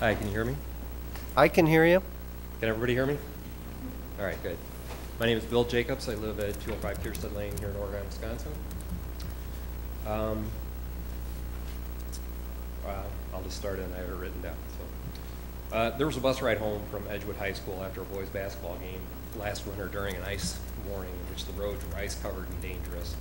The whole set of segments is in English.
Hi, can you hear me? I can hear you. Can everybody hear me? All right, good. My name is Bill Jacobs. I live at 205 Kierstead Lane here in Oregon, Wisconsin. I'll just start in. I have it written down. So, there was a bus ride home from Edgewood High School after a boys' basketball game last winter during an ice warning in which the roads were ice-covered and dangerous.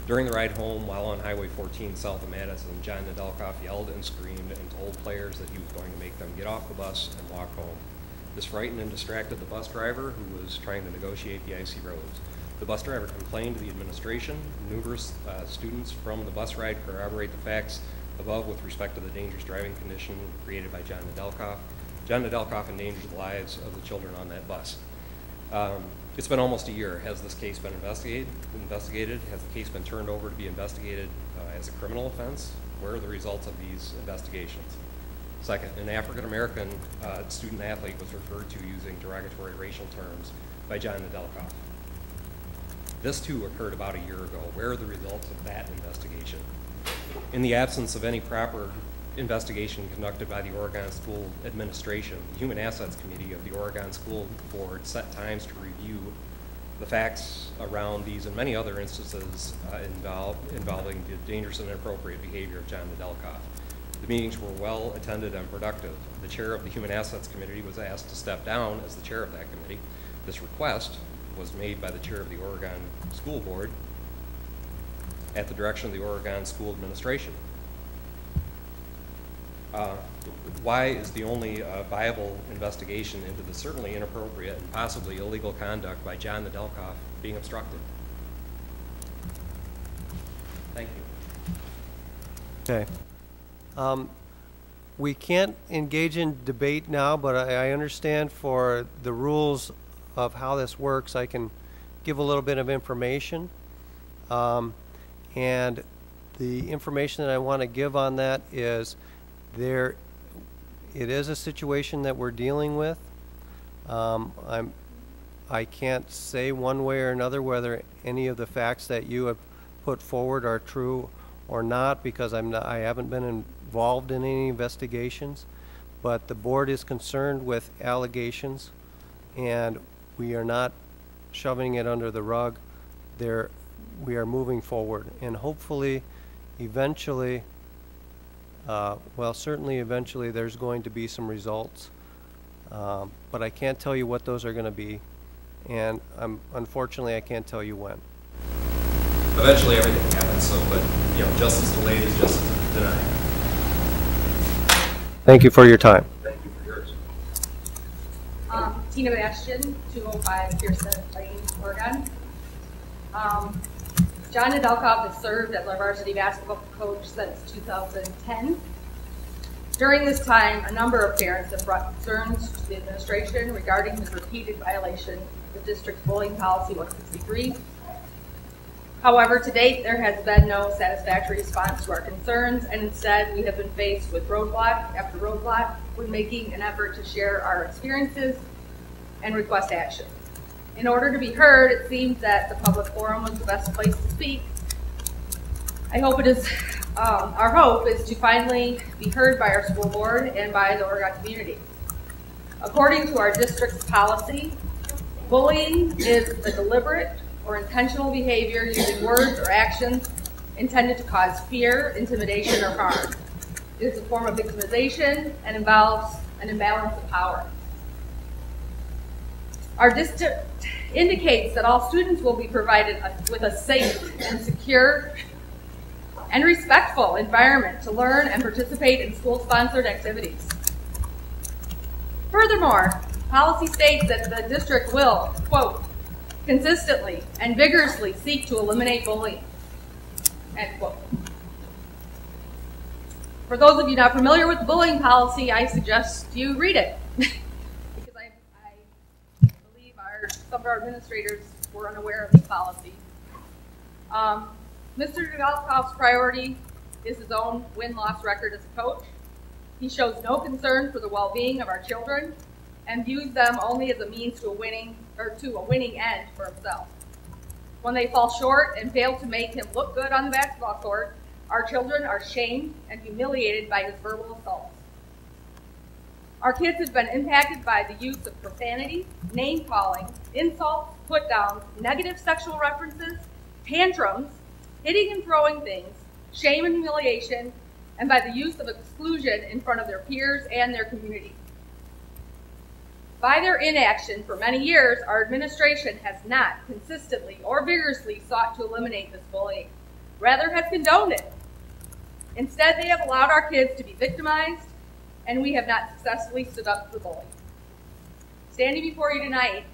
During the ride home, while on Highway 14 south of Madison, John Nedelkoff yelled and screamed and told players that he was going to make them get off the bus and walk home. This frightened and distracted the bus driver, who was trying to negotiate the icy roads. The bus driver complained to the administration. Numerous students from the bus ride corroborate the facts above with respect to the dangerous driving condition created by John Nedelkoff. John Nedelkoff endangered the lives of the children on that bus. It's been almost a year. Has this case been investigated? Has the case been turned over to be investigated as a criminal offense? Where are the results of these investigations? Second, an African-American student athlete was referred to using derogatory racial terms by John Nedelkoff. This too occurred about a year ago. Where are the results of that investigation? In the absence of any proper investigation conducted by the Oregon School Administration, the Human Assets Committee of the Oregon School Board set times to review the facts around these and many other instances involving the dangerous and inappropriate behavior of John Nedelkoff. The meetings were well attended and productive. The chair of the Human Assets Committee was asked to step down as the chair of that committee. This request was made by the chair of the Oregon School Board at the direction of the Oregon School Administration. Why is the only viable investigation into the certainly inappropriate and possibly illegal conduct by John Nedelkoff being obstructed? Thank you. Okay. We can't engage in debate now, but I understand for the rules of how this works, I can give a little bit of information. And the information that I want to give on that is it is a situation that we're dealing with. I can't say one way or another whether any of the facts that you have put forward are true or not, because I haven't been involved in any investigations. But the board is concerned with allegations, and we are not shoving it under the rug. We are moving forward, and hopefully, eventually, well, certainly eventually there's going to be some results, but I can't tell you what those are going to be, and unfortunately I can't tell you when. Eventually everything happens, but justice delayed is justice denied. Thank you for your time. Thank you for yours. Tina Bastian, 205 Kierstead Lane, Oregon. John Nedelkoff has served as our varsity basketball coach since 2010. During this time, a number of parents have brought concerns to the administration regarding his repeated violation of the district's bullying policy 163. However, to date, there has been no satisfactory response to our concerns, and instead we have been faced with roadblock after roadblock when making an effort to share our experiences and request action. In order to be heard, it seems that the public forum was the best place to speak. I hope it is, our hope is to finally be heard by our school board and by the Oregon community. According to our district's policy, bullying is a deliberate or intentional behavior using words or actions intended to cause fear, intimidation, or harm. It is a form of victimization and involves an imbalance of power. Our district indicates that all students will be provided with a safe and secure and respectful environment to learn and participate in school-sponsored activities. Furthermore, policy states that the district will, quote, consistently and vigorously seek to eliminate bullying, end quote. For those of you not familiar with the bullying policy, I suggest you read it. Some of our administrators were unaware of this policy. Mr. Nedelkoff's priority is his own win-loss record as a coach. He shows no concern for the well-being of our children and views them only as a means to a winning end for himself. When they fall short and fail to make him look good on the basketball court, our children are shamed and humiliated by his verbal assaults. Our kids have been impacted by the use of profanity, name-calling, insults, put-downs, negative sexual references, tantrums, hitting and throwing things, shame and humiliation, and by the use of exclusion in front of their peers and their community. By their inaction for many years, our administration has not consistently or vigorously sought to eliminate this bullying, rather has condoned it. Instead, they have allowed our kids to be victimized, and we have not successfully stood up to the bully. Standing before you tonight,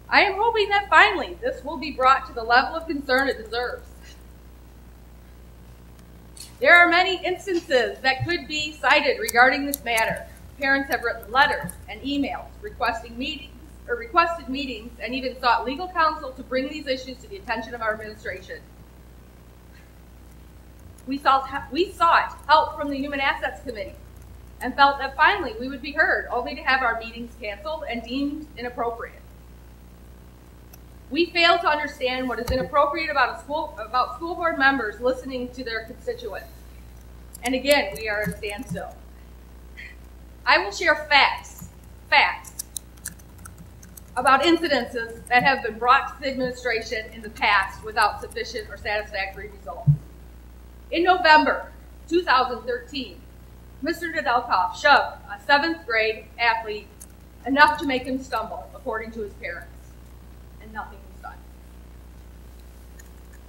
I am hoping that finally this will be brought to the level of concern it deserves. There are many instances that could be cited regarding this matter. Parents have written letters and emails requested meetings and even sought legal counsel to bring these issues to the attention of our administration. We sought help from the Human Assets Committee and felt that finally we would be heard, only to have our meetings canceled and deemed inappropriate. We fail to understand what is inappropriate about school board members listening to their constituents. And again, we are at a standstill. I will share facts about incidences that have been brought to the administration in the past without sufficient or satisfactory results. In November 2013, Mr. Nedelkoff shoved a 7th grade athlete enough to make him stumble, according to his parents, and nothing was done.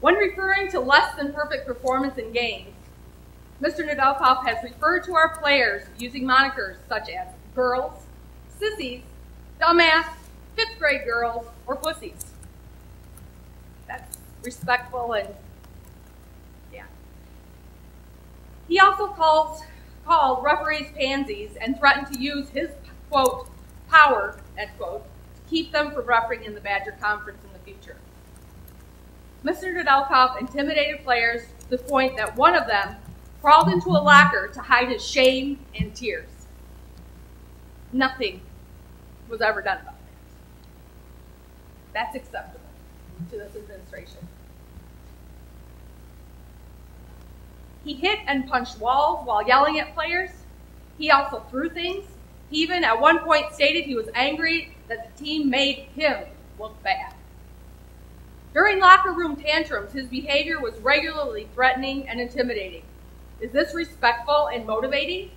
When referring to less than perfect performance in games, Mr. Nedelkoff has referred to our players using monikers such as girls, sissies, dumbass, 5th grade girls, or pussies. That's respectful and, yeah. He also called referees pansies and threatened to use his, quote, power, end quote, to keep them from refereeing in the Badger Conference in the future. Mr. Nedelkoff intimidated players to the point that one of them crawled into a locker to hide his shame and tears. Nothing was ever done about that. That's acceptable to this administration. He hit and punched walls while yelling at players. He also threw things. He even at one point stated he was angry that the team made him look bad. During locker room tantrums, his behavior was regularly threatening and intimidating. Is this respectful and motivating?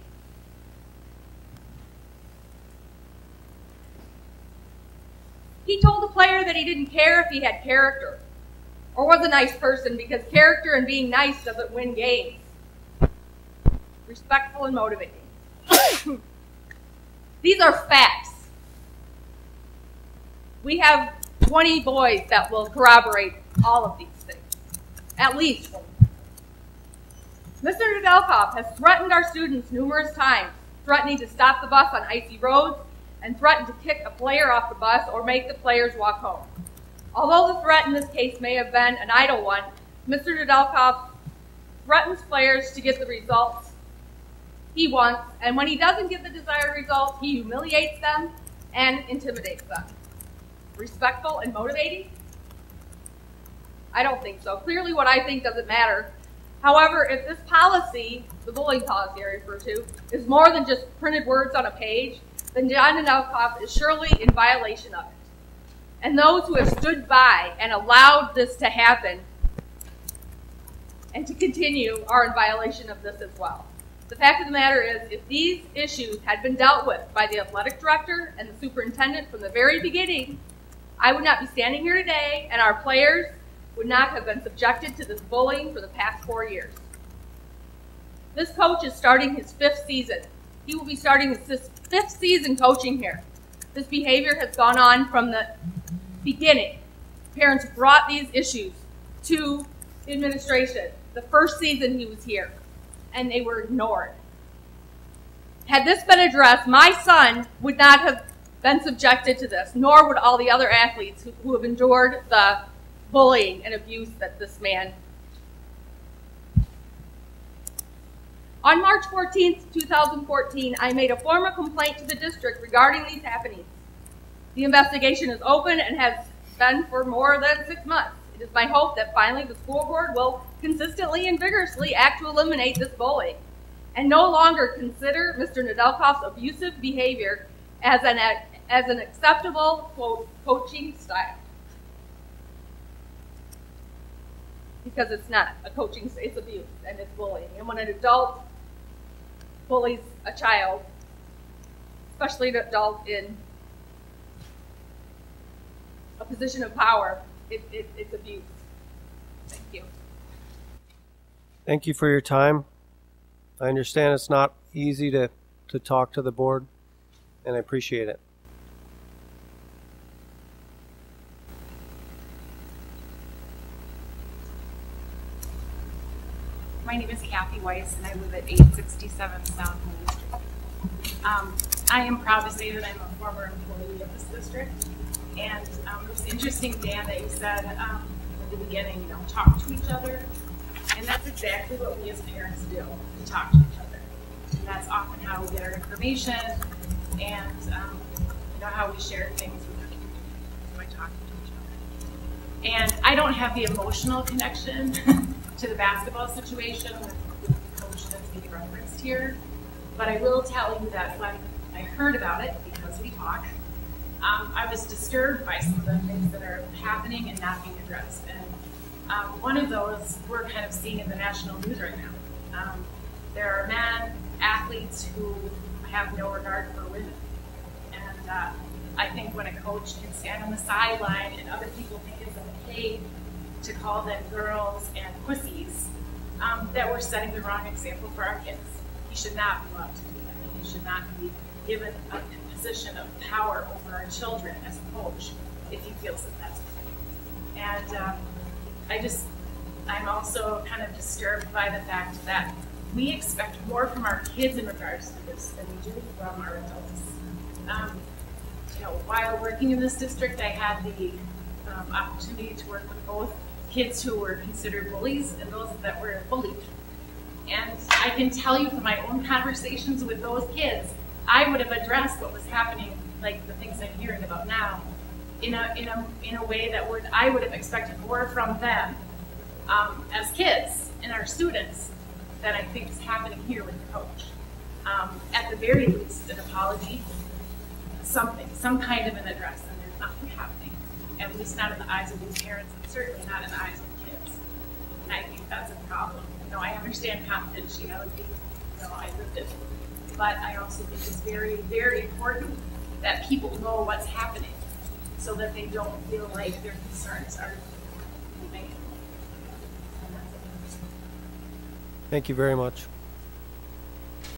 He told the player that he didn't care if he had character or was a nice person because character and being nice doesn't win games. Respectful and motivating. These are facts. We have 20 boys that will corroborate all of these things, at least 20. Mr. Nedelkoff has threatened our students numerous times, threatening to stop the bus on icy roads and threatened to kick a player off the bus or make the players walk home. Although the threat in this case may have been an idle one, Mr. Nedelkoff threatens players to get the results he wants, and when he doesn't get the desired results, he humiliates them and intimidates them. Respectful and motivating? I don't think so. Clearly what I think doesn't matter. However, if this policy, the bullying policy I refer to, is more than just printed words on a page, then John Nedelkoff is surely in violation of it. And those who have stood by and allowed this to happen and to continue are in violation of this as well. The fact of the matter is, if these issues had been dealt with by the athletic director and the superintendent from the very beginning, I would not be standing here today, and our players would not have been subjected to this bullying for the past 4 years. This coach is starting his 5th season. He will be starting his 5th season coaching here. This behavior has gone on from the beginning. Parents brought these issues to administration the first season he was here, and they were ignored. Had this been addressed, my son would not have been subjected to this, nor would all the other athletes who have endured the bullying and abuse that this man. On March 14th, 2014, I made a formal complaint to the district regarding these happenings. The investigation is open and has been for more than 6 months. It is my hope that finally the school board will consistently and vigorously act to eliminate this bullying and no longer consider Mr. Nedelkoff's abusive behavior as an acceptable, quote, coaching style. Because it's not a coaching, it's abuse and it's bullying. And when an adult bullies a child, especially an adult in a position of power, it's abuse. Thank you. Thank you for your time. I understand it's not easy to talk to the board, and I appreciate it. My name is Kathy Weiss, and I live at 867 South Main Street. I am proud to say that I'm a former employee of this district. And it was interesting, Dan, that you said at the beginning, talk to each other. And that's exactly what we as parents do. We talk to each other. And that's often how we get our information and how we share things with our community, by talking to each other. And I don't have the emotional connection to the basketball situation with the coach that's being referenced here. But I will tell you that when I heard about it, because we talk, I was disturbed by some of the things that are happening and not being addressed. And one of those we're kind of seeing in the national news right now. There are men, athletes, who have no regard for women. And I think when a coach can stand on the sideline and other people think it's okay to call them girls and pussies, that we're setting the wrong example for our kids. He should not be allowed to do that. He should not be given a position of power over our children as a coach if he feels that that's okay. And I'm also kind of disturbed by the fact that we expect more from our kids in regards to this than we do from our adults. While working in this district, I had the opportunity to work with both kids who were considered bullies and those that were bullied. And I can tell you from my own conversations with those kids, I would have addressed what was happening, like the things I'm hearing about now, in a way that I would have expected more from them as kids and our students than I think is happening here with the coach. At the very least, an apology, something, some kind of an address, and there's nothing happening. At least not in the eyes of these parents, and certainly not in the eyes of the kids. And I think that's a problem. I understand confidentiality. I lived it. But I also think it's very, very important that people know what's happening so that they don't feel like their concerns are being made. Thank you very much.